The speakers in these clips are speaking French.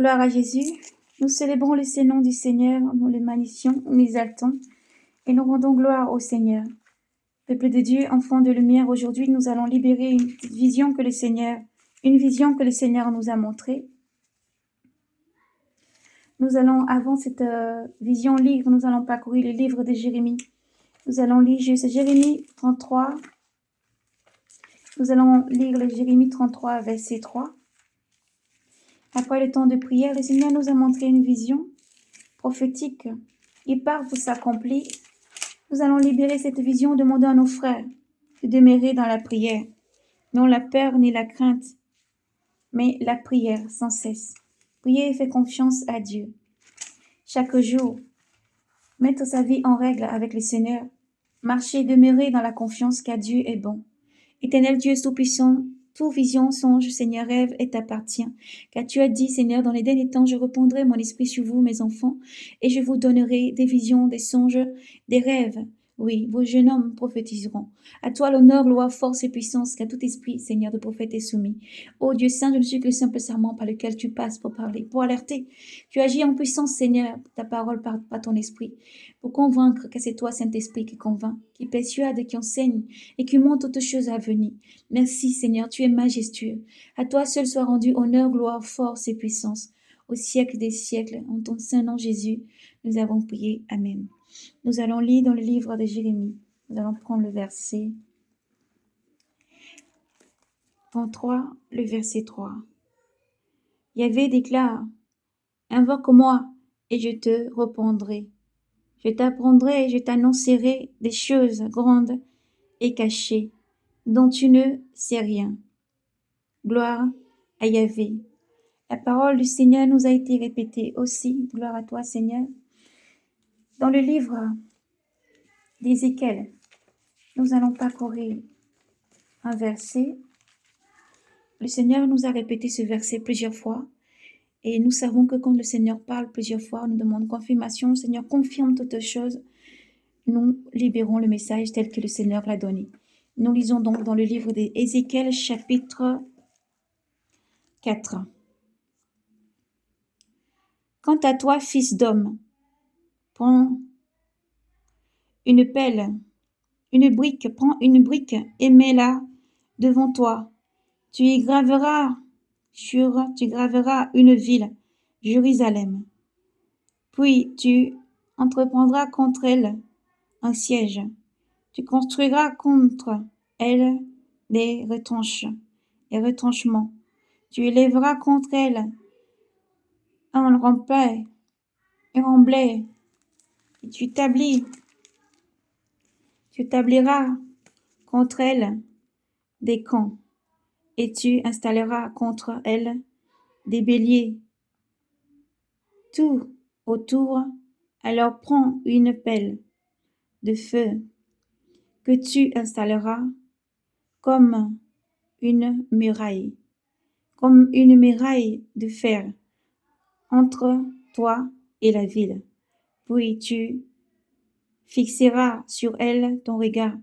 Gloire à Jésus. Nous célébrons le Saint-Nom du Seigneur, nous le magnifions, nous l'exaltons et nous rendons gloire au Seigneur. Peuple de Dieu, enfants de lumière, aujourd'hui nous allons libérer une vision que le Seigneur nous a montrée. Nous allons, avant cette vision lire, nous allons parcourir le livre de Jérémie. Nous allons lire Jérémie 33. Nous allons lire le Jérémie 33, verset 3. Après le temps de prière, le Seigneur nous a montré une vision prophétique. Il part pour s'accomplir. Nous allons libérer cette vision, demandant à nos frères de demeurer dans la prière. Non la peur ni la crainte, mais la prière sans cesse. Priez et faites confiance à Dieu. Chaque jour, mettre sa vie en règle avec le Seigneur. Marcher et demeurer dans la confiance qu'à Dieu est bon. Éternel Dieu tout-puissant, toute vision, songe, Seigneur, rêve et t'appartient. Car tu as dit, Seigneur, dans les derniers temps, je répandrai mon esprit sur vous, mes enfants, et je vous donnerai des visions, des songes, des rêves. Oui, vos jeunes hommes prophétiseront. À toi l'honneur, gloire, force et puissance, qu'à tout esprit, Seigneur, de prophète est soumis. Ô Dieu saint, je ne suis que le simple serment par lequel tu passes pour parler, pour alerter. Tu agis en puissance, Seigneur, ta parole par ton esprit, pour convaincre que c'est toi, Saint-Esprit, qui convainc, qui persuade, qui enseigne et qui montre toutes choses à venir. Merci, Seigneur, tu es majestueux. À toi seul soit rendu honneur, gloire, force et puissance. Au siècle des siècles, en ton saint nom Jésus, nous avons prié. Amen. Nous allons lire dans le livre de Jérémie. Nous allons prendre le verset 33, le verset 3. Yahvé déclare, invoque-moi et je te répondrai. Je t'apprendrai et je t'annoncerai des choses grandes et cachées dont tu ne sais rien. Gloire à Yahvé. La parole du Seigneur nous a été répétée aussi. Gloire à toi, Seigneur. Dans le livre d'Ézéchiel, nous allons parcourir un verset. Le Seigneur nous a répété ce verset plusieurs fois. Et nous savons que quand le Seigneur parle plusieurs fois, nous demandons confirmation. Le Seigneur confirme toutes choses. Nous libérons le message tel que le Seigneur l'a donné. Nous lisons donc dans le livre d'Ézéchiel, chapitre 4. Quant à toi, fils d'homme, prends une pelle, prends une brique et mets-la devant toi. Tu graveras une ville, Jérusalem. Puis tu entreprendras contre elle un siège. Tu construiras contre elle des retranchements. Tu élèveras contre elle un remblai, et tu établiras contre elle des camps, et tu installeras contre elle des béliers. Tout autour, alors prends une pelle de feu que tu installeras comme une muraille de fer entre toi et la ville. Puis tu fixeras sur elle ton regard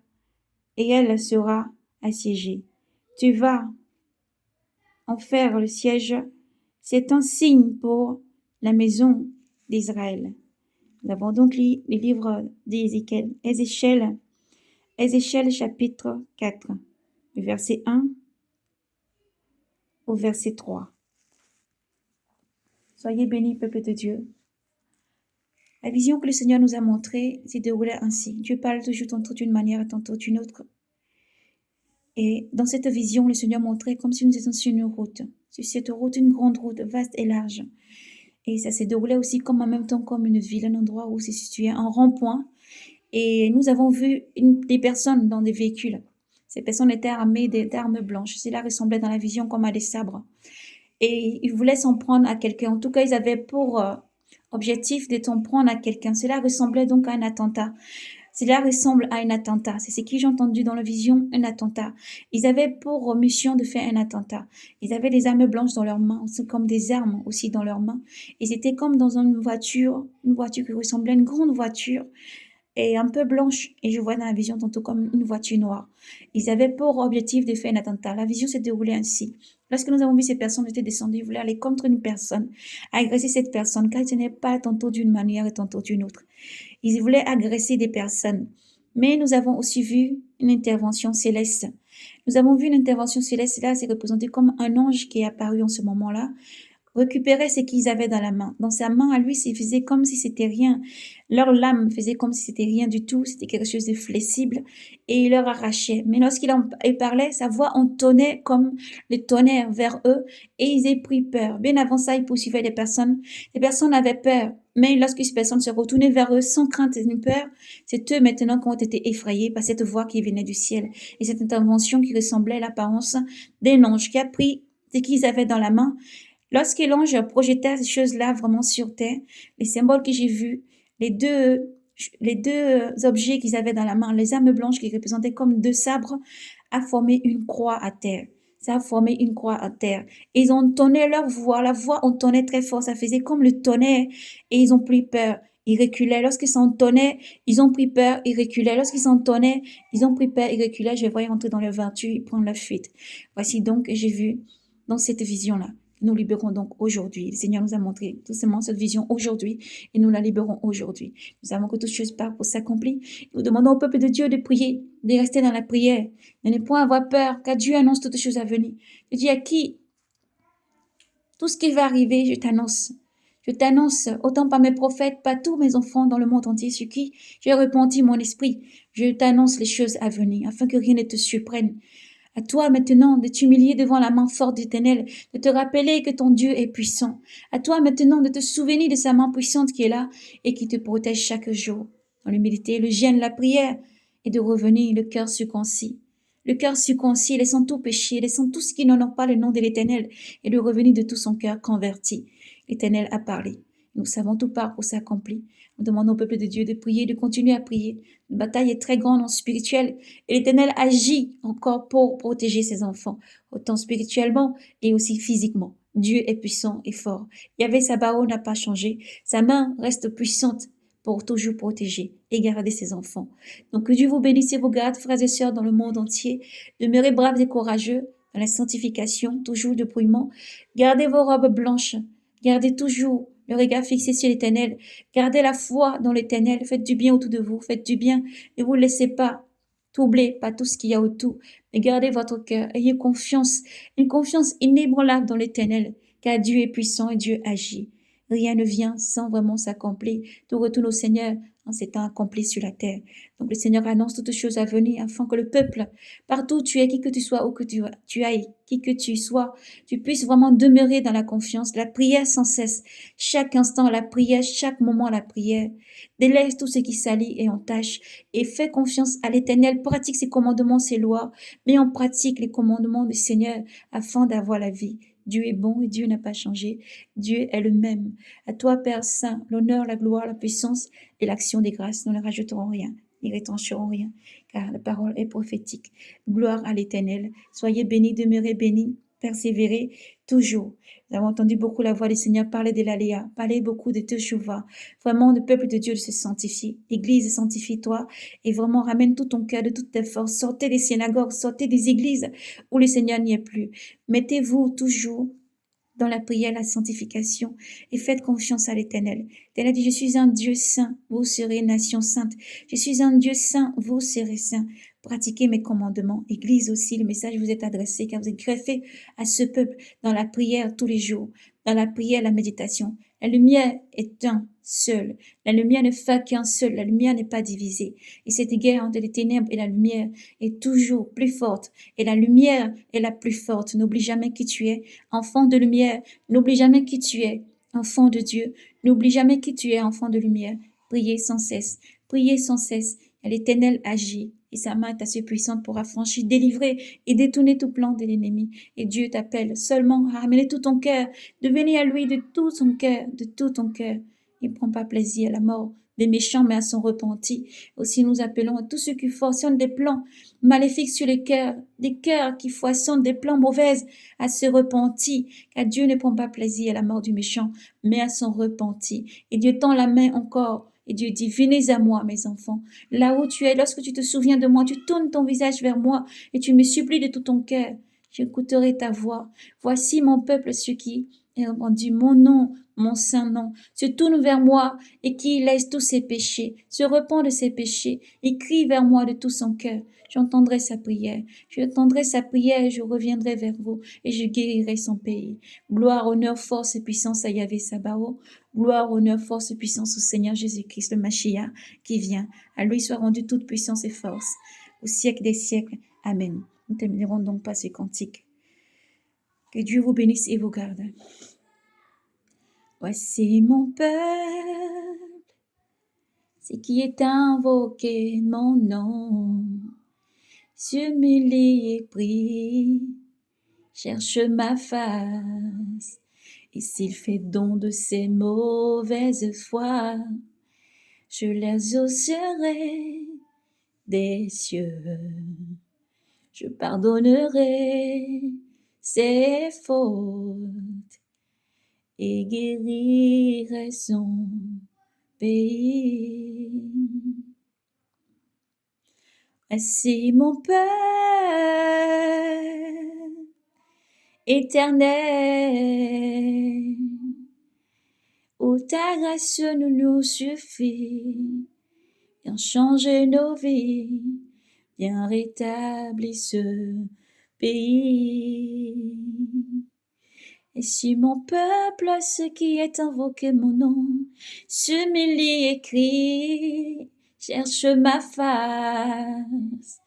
et elle sera assiégée. Tu vas en faire le siège. C'est un signe pour la maison d'Israël. Nous avons donc lu le livre d'Ézéchiel, Ézéchiel chapitre 4, du verset 1 au verset 3. Soyez bénis, peuple de Dieu. La vision que le Seigneur nous a montrée s'est déroulée ainsi. Dieu parle toujours tantôt d'une manière et tantôt d'une autre. Et dans cette vision, le Seigneur montrait comme si nous étions sur une route. Sur cette route, une grande route, vaste et large. Et ça s'est déroulé aussi comme en même temps comme une ville, un endroit où s'est situé un rond-point. Et nous avons vu des personnes dans des véhicules. Ces personnes étaient armées d'armes blanches. Cela ressemblait dans la vision comme à des sabres. Et ils voulaient s'en prendre à quelqu'un. En tout cas, ils avaient pour objectif de s'en prendre à quelqu'un. Cela ressemblait donc à un attentat. Cela ressemble à un attentat. C'est ce que j'ai entendu dans la vision, un attentat. Ils avaient pour mission de faire un attentat. Ils avaient des armes blanches dans leurs mains, comme des armes aussi dans leurs mains. Ils étaient comme dans une voiture qui ressemblait à une grande voiture et un peu blanche. Et je vois dans la vision tantôt comme une voiture noire. Ils avaient pour objectif de faire un attentat. La vision s'est déroulée ainsi. Lorsque nous avons vu ces personnes étaient descendues, ils voulaient aller contre une personne, agresser cette personne, car ce n'est pas tantôt d'une manière et tantôt d'une autre. Ils voulaient agresser des personnes. Mais nous avons aussi vu une intervention céleste. Nous avons vu une intervention céleste, là, c'est représenté comme un ange qui est apparu en ce moment-là, récupérait ce qu'ils avaient dans la main. Dans sa main, à lui, ça faisait comme si c'était rien. Leur lame faisait comme si c'était rien du tout. C'était quelque chose de flexible et il leur arrachait. Mais lorsqu'il parlait, sa voix entonnait comme le tonnerre vers eux et ils avaient pris peur. Bien avant ça, il poursuivait les personnes. Les personnes avaient peur. Mais lorsque ces personnes se retournaient vers eux sans crainte ni peur, c'est eux maintenant qui ont été effrayés par cette voix qui venait du ciel et cette intervention qui ressemblait à l'apparence d'un ange qui a pris ce qu'ils avaient dans la main. Lorsque l'ange projetait ces choses-là vraiment sur terre, les symboles que j'ai vus, les deux objets qu'ils avaient dans la main, les armes blanches qui représentaient comme deux sabres, a formé une croix à terre. Ça a formé une croix à terre. Et ils entonnaient leur voix. La voix entonnait très fort. Ça faisait comme le tonnerre. Et ils ont pris peur. Ils reculaient. Lorsqu'ils s'entonnaient, ils ont pris peur. Ils reculaient. Lorsqu'ils s'entonnaient, ils ont pris peur. Ils reculaient. Je les voyais entrer dans leur vertu et prendre la fuite. Voici donc que j'ai vu dans cette vision-là. Nous libérons donc aujourd'hui. Le Seigneur nous a montré tout simplement cette vision aujourd'hui et nous la libérons aujourd'hui. Nous savons que toutes choses partent pour s'accomplir. Nous demandons au peuple de Dieu de prier, de rester dans la prière, de ne point avoir peur, car Dieu annonce toutes choses à venir. Je dis à qui tout ce qui va arriver, je t'annonce. Je t'annonce, autant par mes prophètes, par tous mes enfants dans le monde entier, sur qui j'ai repenti mon esprit. Je t'annonce les choses à venir, afin que rien ne te surprenne. À toi maintenant de t'humilier devant la main forte d'Éternel, de te rappeler que ton Dieu est puissant. À toi maintenant de te souvenir de sa main puissante qui est là et qui te protège chaque jour. Dans l'humilité, le jeûne, la prière, et de revenir le cœur circoncis. Le cœur circoncis, laissant tout péché, laissant tout ce qui n'honore pas le nom de l'Éternel, et de revenir de tout son cœur converti. L'Éternel a parlé. Nous savons tout part pour s'accomplir. Nous demandons au peuple de Dieu de prier, de continuer à prier. La bataille est très grande en spirituel et l'Éternel agit encore pour protéger ses enfants, autant spirituellement et aussi physiquement. Dieu est puissant et fort. Yahvé Sabaoth n'a pas changé. Sa main reste puissante pour toujours protéger et garder ses enfants. Donc que Dieu vous bénisse et vous garde, frères et sœurs, dans le monde entier. Demeurez braves et courageux dans la sanctification, toujours de dépouillement. Gardez vos robes blanches. Gardez toujours le regard fixé sur l'Éternel. Gardez la foi dans l'Éternel. Faites du bien autour de vous. Faites du bien. Ne vous laissez pas troubler par tout ce qu'il y a autour. Mais gardez votre cœur. Ayez confiance. Une confiance inébranlable dans l'Éternel. Car Dieu est puissant et Dieu agit. Rien ne vient sans vraiment s'accomplir. Tout retourne au Seigneur en s'étant accompli sur la terre. Donc le Seigneur annonce toutes choses à venir afin que le peuple, partout où tu es, qui que tu sois, où que tu ailles, qui que tu sois, tu puisses vraiment demeurer dans la confiance, la prière sans cesse, chaque instant la prière, chaque moment la prière. Délaisse tout ce qui salit et entache et fais confiance à l'Éternel, pratique ses commandements, ses lois, mets en pratique les commandements du Seigneur afin d'avoir la vie. Dieu est bon et Dieu n'a pas changé. Dieu est le même. À toi, Père Saint, l'honneur, la gloire, la puissance et l'action des grâces. Nous ne rajouterons rien, n'y retrancherons rien, car la parole est prophétique. Gloire à l'Éternel. Soyez bénis, demeurez bénis, persévérez toujours. Nous avons entendu beaucoup la voix du Seigneur parler de l'aléa, parler beaucoup de Teshuvah. Vraiment, le peuple de Dieu de se sanctifie. L'Église, sanctifie-toi et vraiment ramène tout ton cœur, de toutes tes forces. Sortez des synagogues, sortez des églises où le Seigneur n'y est plus. Mettez-vous toujours dans la prière, la sanctification, et faites confiance à l'Éternel. L'Éternel dit, je suis un Dieu saint, vous serez nation sainte. Je suis un Dieu saint, vous serez saint. Pratiquez mes commandements. Église aussi, le message vous est adressé, car vous êtes greffés à ce peuple dans la prière tous les jours, dans la prière, la méditation. La lumière est un seul. La lumière ne fait qu'un seul. La lumière n'est pas divisée. Et cette guerre entre les ténèbres et la lumière est toujours plus forte. Et la lumière est la plus forte. N'oublie jamais qui tu es, enfant de lumière. N'oublie jamais qui tu es, enfant de Dieu. N'oublie jamais qui tu es, enfant de lumière. Priez sans cesse. Priez sans cesse. Et l'Éternel agit. Et sa main est assez puissante pour affranchir, délivrer et détourner tout plan de l'ennemi. Et Dieu t'appelle seulement à ramener tout ton cœur, de venir à lui de tout ton cœur, de tout ton cœur. Il ne prend pas plaisir à la mort des méchants, mais à son repenti. Aussi nous appelons à tous ceux qui forcent des plans maléfiques sur les cœurs, des cœurs qui foisonnent des plans mauvais, à se repentir, car Dieu ne prend pas plaisir à la mort du méchant, mais à son repenti. Et Dieu tend la main encore. Et Dieu dit, venez à moi, mes enfants. Là où tu es, lorsque tu te souviens de moi, tu tournes ton visage vers moi et tu me supplies de tout ton cœur. j'écouterai ta voix. Voici mon peuple, ceux qui ont rendu mon nom, mon saint nom, se tourne vers moi et qui laisse tous ses péchés, se repent de ses péchés et crie vers moi de tout son cœur. J'entendrai sa prière, et je reviendrai vers vous et je guérirai son pays. Gloire, honneur, force et puissance à Yahvé Sabaoth. Gloire, honneur, force et puissance au Seigneur Jésus-Christ, le Mashiach, qui vient. À lui soit rendue toute puissance et force, au siècle des siècles. Amen. Nous terminerons donc par ces cantiques. Que Dieu vous bénisse et vous garde. Voici mon peuple, c'est qui est invoqué mon nom. S'humilie et prie, cherche ma face. Et s'il fait don de ses mauvaises foi, je les osserai des cieux. Je pardonnerai ses fautes et guérirai son pays. Ainsi mon peuple éternel, où ta grâce nous suffit, viens changer nos vies, viens rétablir ce pays. Et si mon peuple, ce qui est invoqué mon nom, s'humilie et crie, cherche ma face,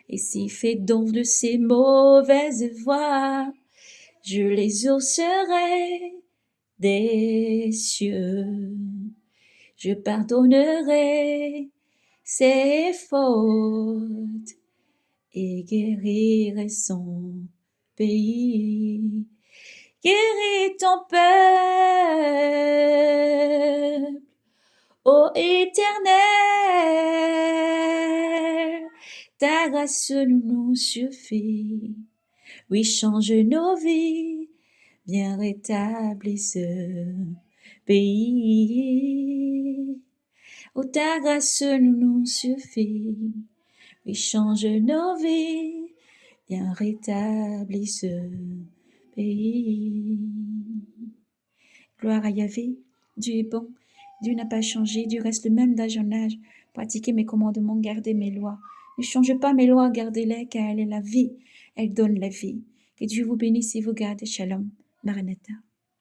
et s'il fait don de ses mauvaises voies, je les osserai des cieux. Je pardonnerai ses fautes et guérirai son pays. Guéris ton peuple, ô Éternel, ta grâce nous suffit. Oui, change nos vies, viens rétablir ce pays. Oh, ta grâce nous suffit. Oui, change nos vies, viens rétablir ce pays. Gloire à Yahvé, Dieu est bon, Dieu n'a pas changé, Dieu reste le même d'âge en âge. Pratiquez mes commandements, gardez mes lois. Ne changez pas mes lois, gardez-les, car elle est la vie, elle donne la vie. Que Dieu vous bénisse et vous garde. Shalom, Maranatha.